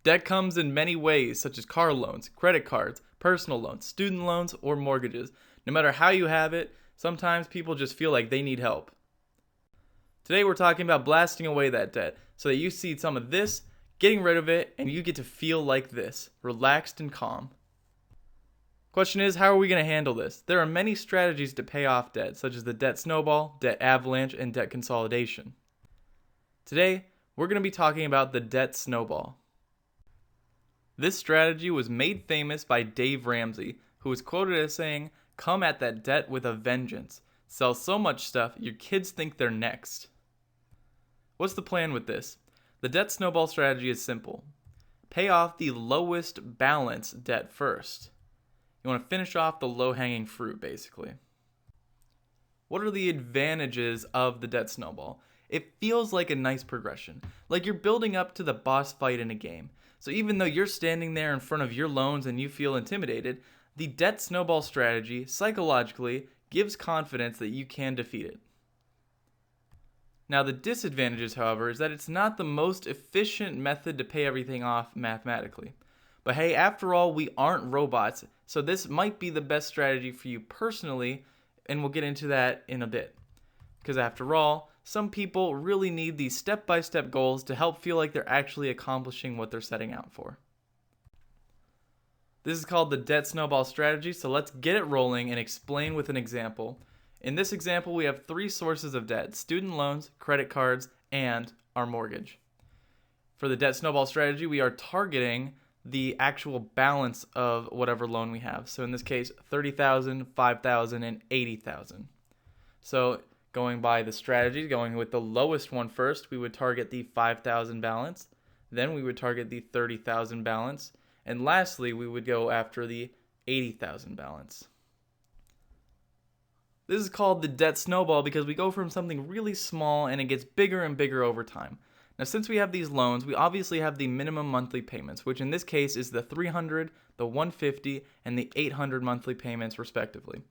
Debt comes in many ways, such as car loans, credit cards, personal loans, student loans, or mortgages. No matter how you have it, sometimes people just feel like they need help. Today we're talking about blasting away that debt so that you see some of this, getting rid of it, and you get to feel like this, relaxed and calm. Question is, how are we going to handle this? There are many strategies to pay off debt, such as the debt snowball, debt avalanche, and debt consolidation. Today, we're going to be talking about the debt snowball. This strategy was made famous by Dave Ramsey, who was quoted as saying, "Come at that debt with a vengeance. Sell so much stuff, your kids think they're next." What's the plan with this? The debt snowball strategy is simple. Pay off the lowest balance debt first. You want to finish off the low-hanging fruit, basically. What are the advantages of the debt snowball? It feels like a nice progression, like you're building up to the boss fight in a game. So even though you're standing there in front of your loans and you feel intimidated, the debt snowball strategy psychologically gives confidence that you can defeat it. Now the disadvantages, however, is that it's not the most efficient method to pay everything off mathematically. But hey, after all, we aren't robots, so this might be the best strategy for you personally, and we'll get into that in a bit. Because after all, some people really need these step-by-step goals to help feel like they're actually accomplishing what they're setting out for. This is called the debt snowball strategy, so let's get it rolling and explain with an example. In this example, we have three sources of debt: student loans, credit cards, and our mortgage. For the debt snowball strategy, we are targeting the actual balance of whatever loan we have. So in this case, $30,000, $5,000, and $80,000. So going by the strategy, going with the lowest one first, we would target the $5,000 balance. Then we would target the $30,000 balance. And lastly, we would go after the $80,000 balance. This is called the debt snowball because we go from something really small and it gets bigger and bigger over time. Now, since we have these loans, we obviously have the minimum monthly payments, which in this case is the $300, the $150, and the $800 monthly payments, respectively.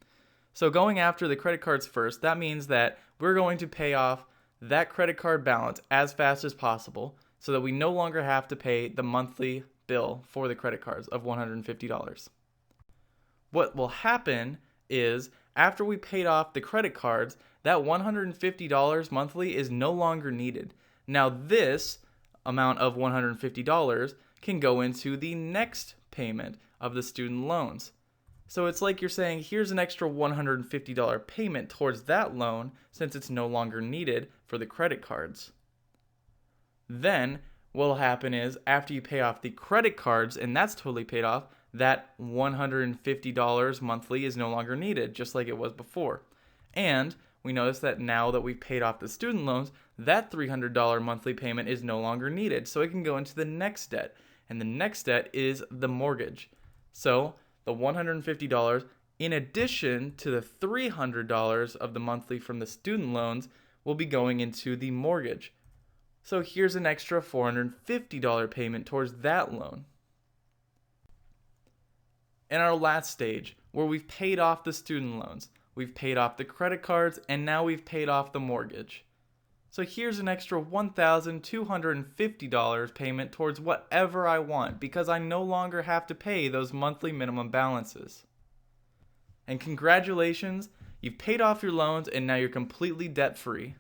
So going after the credit cards first, that means that we're going to pay off that credit card balance as fast as possible so that we no longer have to pay the monthly bill for the credit cards of $150. What will happen is after we paid off the credit cards, that $150 monthly is no longer needed. Now this amount of $150 can go into the next payment of the student loans. So it's like you're saying, here's an extra $150 payment towards that loan since it's no longer needed for the credit cards. Then what will happen is after you pay off the credit cards and that's totally paid off, that $150 monthly is no longer needed, just like it was before. And we notice that now that we've paid off the student loans, that $300 monthly payment is no longer needed, so it can go into the next debt. And the next debt is the mortgage. So the $150, in addition to the $300 of the monthly from the student loans, will be going into the mortgage. So here's an extra $450 payment towards that loan. In our last stage, where we've paid off the student loans, we've paid off the credit cards, and now we've paid off the mortgage. So here's an extra $1,250 payment towards whatever I want because I no longer have to pay those monthly minimum balances. And congratulations, you've paid off your loans and now you're completely debt-free.